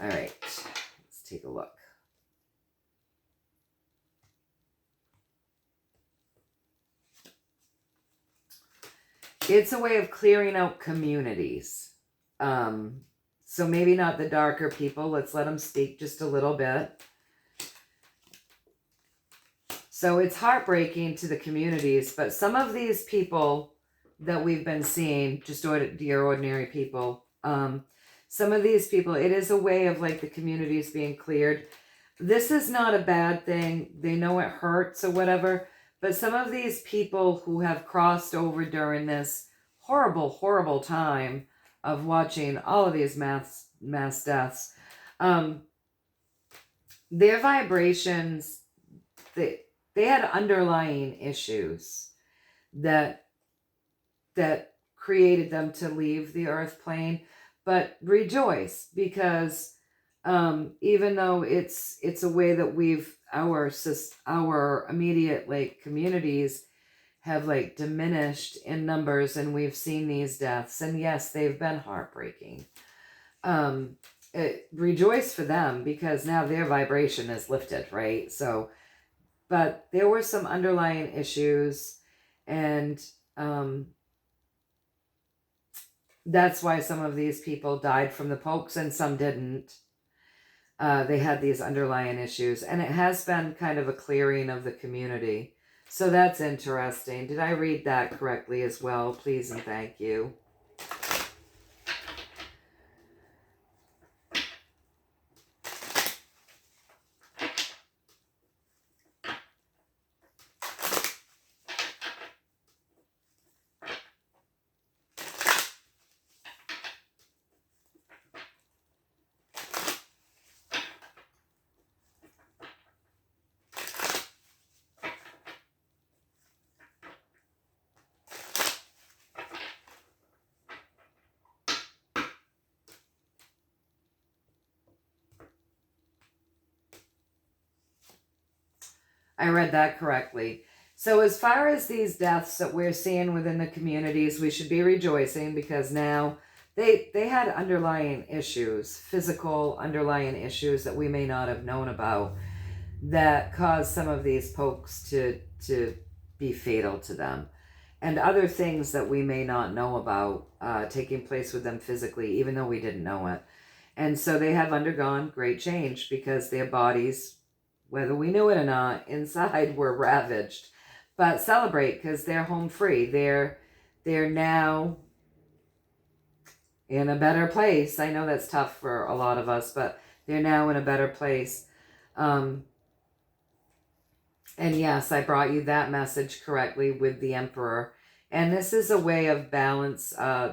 All right, let's take a look. It's a way of clearing out communities. So maybe not the darker people. Let's let them speak just a little bit. So it's heartbreaking to the communities, but some of these people that we've been seeing, just your ordinary people, some of these people, it is a way of like the communities being cleared. This is not a bad thing. They know it hurts or whatever, but some of these people who have crossed over during this horrible, horrible time of watching all of these mass deaths, their vibrations, they had underlying issues that created them to leave the earth plane. But rejoice, because even though it's a way that our immediate like communities have like diminished in numbers, and we've seen these deaths, and yes, they've been heartbreaking. Rejoice for them, because now their vibration is lifted, right? So, but there were some underlying issues, and that's why some of these people died from the pokes and some didn't. They had these underlying issues, and it has been kind of a clearing of the community. So that's interesting. Did I read that correctly as well? Please and thank you. I read that correctly. So as far as these deaths that we're seeing within the communities, we should be rejoicing because now they had underlying issues, physical underlying issues that we may not have known about that caused some of these pokes to be fatal to them. And other things that we may not know about taking place with them physically, even though we didn't know it. And so they have undergone great change because their bodies, whether we knew it or not, inside were ravaged. But celebrate because they're home free. They're now in a better place. I know that's tough for a lot of us, but they're now in a better place. And yes, I brought you that message correctly with the Emperor. And this is a way of balance.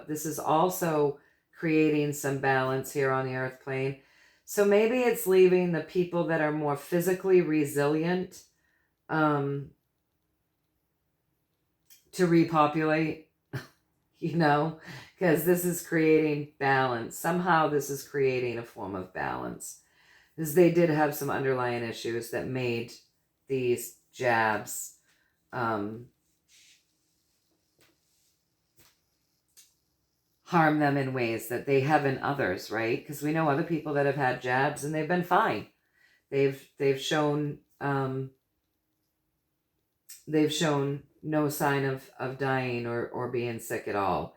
This is also creating some balance here on the earth plane. So maybe it's leaving the people that are more physically resilient to repopulate, because this is creating balance. Somehow this is creating a form of balance. Because they did have some underlying issues that made these jabs harm them in ways that they haven't others, right? Because we know other people that have had jabs and they've been fine. They've shown no sign of dying or being sick at all.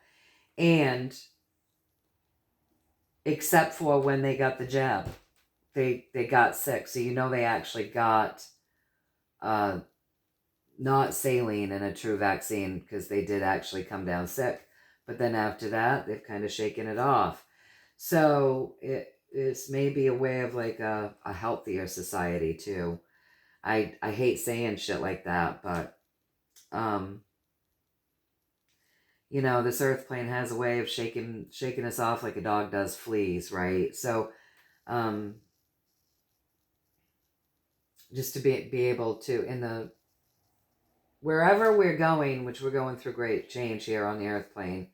And except for when they got the jab, they got sick. So they actually got not saline and a true vaccine because they did actually come down sick. But then after that, they've kind of shaken it off. So it's maybe a way of like a healthier society too. I hate saying shit like that, but this earth plane has a way of shaking us off like a dog does fleas, right? So just to be able to, wherever we're going, which we're going through great change here on the earth plane,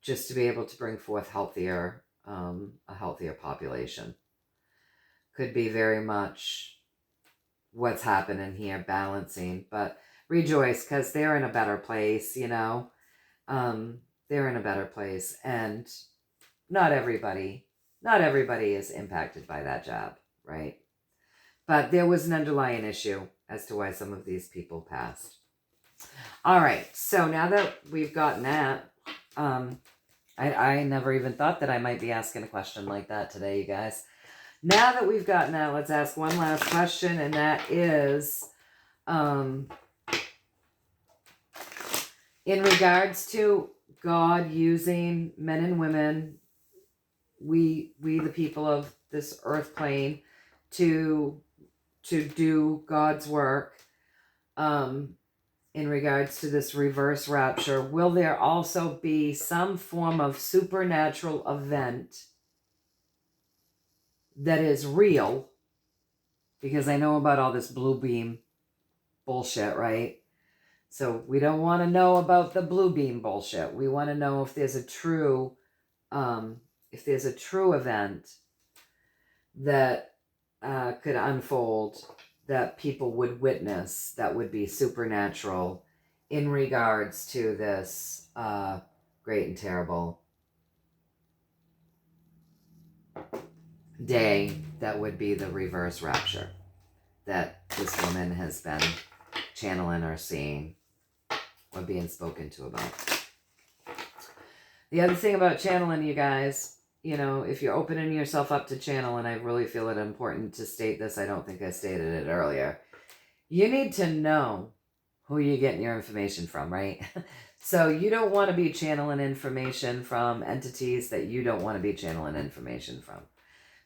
just to be able to bring forth a healthier population. Could be very much what's happening here, balancing, but rejoice because they're in a better place, they're in a better place, and not everybody is impacted by that jab, right? But there was an underlying issue as to why some of these people passed. All right, so now that we've gotten that, I never even thought that I might be asking a question like that today, you guys. Now that we've gotten that, let's ask one last question, and that is, in regards to God using men and women, we the people of this earth plane, to do God's work, in regards to this reverse rapture, will there also be some form of supernatural event that is real? Because I know about all this blue beam bullshit, right? So we don't want to know about the blue beam bullshit. We want to know if there's a true event that could unfold, that people would witness, that would be supernatural in regards to this great and terrible day that would be the reverse rapture that this woman has been channeling or seeing or being spoken to about. The other thing about channeling, you guys, if you're opening yourself up to channel, and I really feel it important to state this, I don't think I stated it earlier, you need to know who you're getting your information from, right? So you don't want to be channeling information from entities that you don't want to be channeling information from.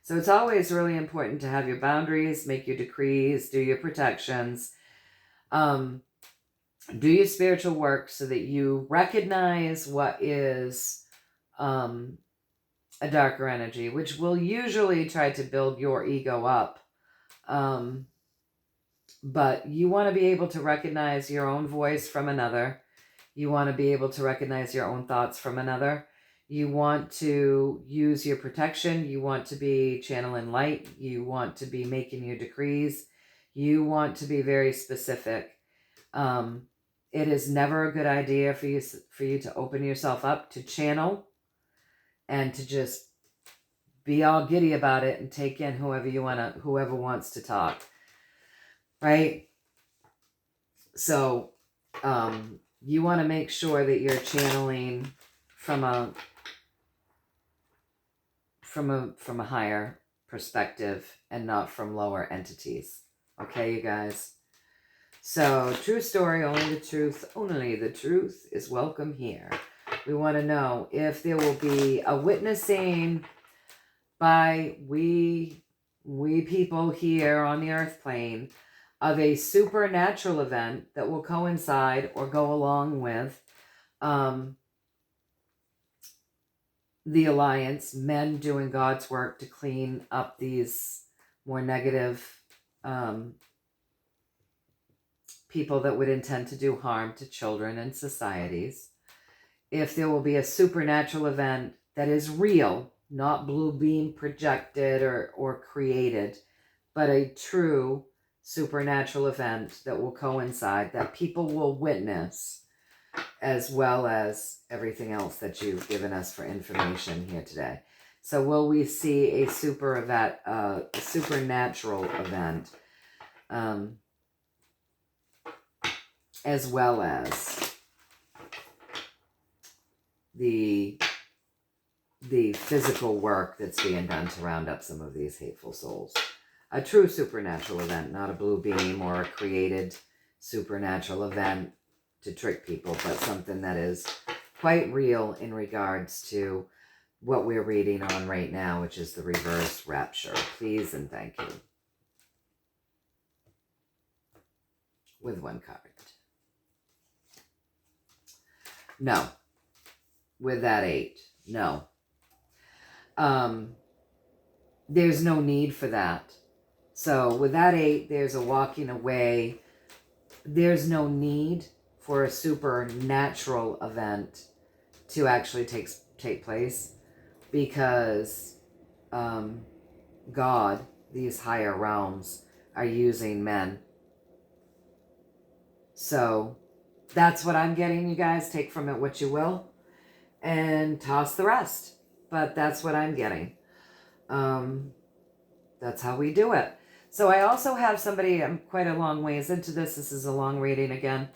So it's always really important to have your boundaries, make your decrees, do your protections, do your spiritual work so that you recognize what is a darker energy, which will usually try to build your ego up. But you want to be able to recognize your own voice from another. You want to be able to recognize your own thoughts from another. You want to use your protection. You want to be channeling light. You want to be making your decrees. You want to be very specific. It is never a good idea for you to open yourself up to channel and to just be all giddy about it and take in whoever wants to talk, right? So you want to make sure that you're channeling from a higher perspective and not from lower entities. Okay, you guys? So, true story, only the truth is welcome here. We want to know if there will be a witnessing by we people here on the earth plane of a supernatural event that will coincide or go along with the Alliance, men doing God's work to clean up these more negative people that would intend to do harm to children and societies. If there will be a supernatural event that is real, not blue beam projected or created, but a true supernatural event that will coincide, that people will witness, as well as everything else that you've given us for information here today. So will we see a supernatural event, as well as the physical work that's being done to round up some of these hateful souls? A true supernatural event, not a blue beam or a created supernatural event to trick people, but something that is quite real in regards to what we're reading on right now, which is the reverse rapture. Please and thank you. With one card. No. With that 8. No. There's no need for that. So with that 8, there's a walking away. There's no need for a supernatural event to actually take place, because God, these higher realms, are using men. So that's what I'm getting, you guys. Take from it what you will and toss the rest. But that's what I'm getting. That's how we do it. So I also have somebody, I'm quite a long ways into this. This is a long reading again.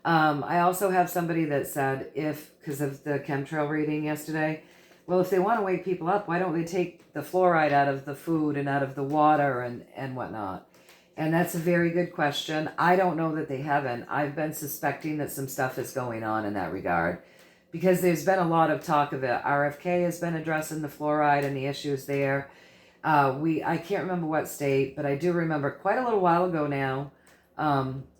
I also have somebody that said, because of the chemtrail reading yesterday, well, if they want to wake people up, why don't they take the fluoride out of the food and out of the water and whatnot? And that's a very good question. I don't know that they haven't. I've been suspecting that some stuff is going on in that regard, because there's been a lot of talk of it. RFK has been addressing the fluoride and the issues there. I can't remember what state, but I do remember quite a little while ago now,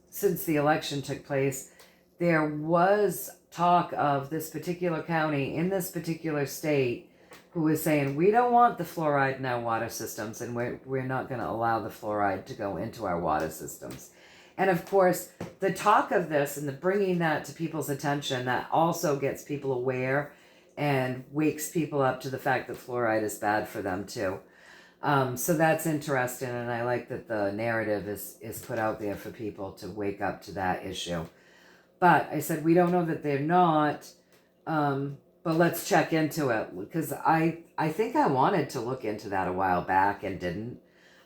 since the election took place, there was talk of this particular county in this particular state who was saying, we don't want the fluoride in our water systems, and we're not going to allow the fluoride to go into our water systems. And of course, the talk of this and the bringing that to people's attention, that also gets people aware and wakes people up to the fact that fluoride is bad for them too. So that's interesting, and I like that the narrative is put out there for people to wake up to that issue. But I said, we don't know that they're not, but let's check into it, because I think I wanted to look into that a while back and didn't.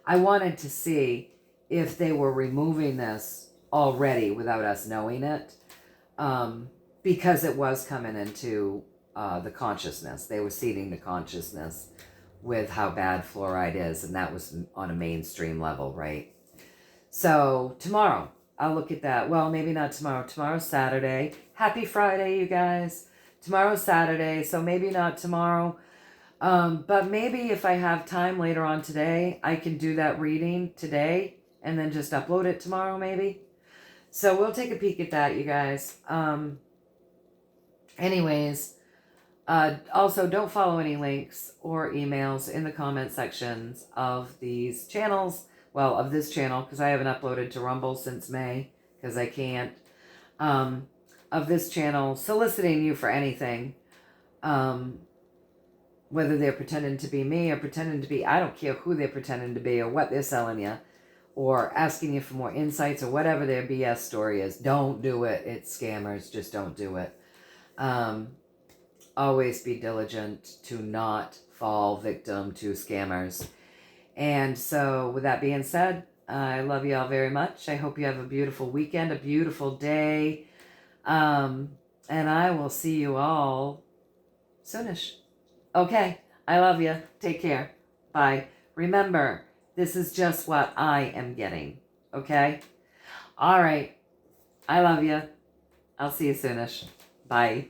I wanted to see if they were removing this already without us knowing it, because it was coming into the consciousness. They were seeding the consciousness with how bad fluoride is, and that was on a mainstream level, right? So tomorrow, I'll look at that. Well, maybe not tomorrow. Tomorrow's Saturday. Happy Friday, you guys. Tomorrow's Saturday, so maybe not tomorrow. But maybe if I have time later on today, I can do that reading today and then just upload it tomorrow, maybe. So we'll take a peek at that, you guys. Anyways, also, don't follow any links or emails in the comment sections of these channels. Well, of this channel, because I haven't uploaded to Rumble since May, because I can't. Of this channel, soliciting you for anything. Whether they're pretending to be me or pretending to be, I don't care who they're pretending to be or what they're selling you. or asking you for more insights or whatever their BS story is. Don't do it. It's scammers. Just don't do it. Always be diligent to not fall victim to scammers. And so with that being said, I love you all very much. I hope you have a beautiful weekend, a beautiful day. And I will see you all soonish. Okay. I love you. Take care. Bye. Remember, this is just what I am getting. Okay? All right. I love you. I'll see you soonish. Bye.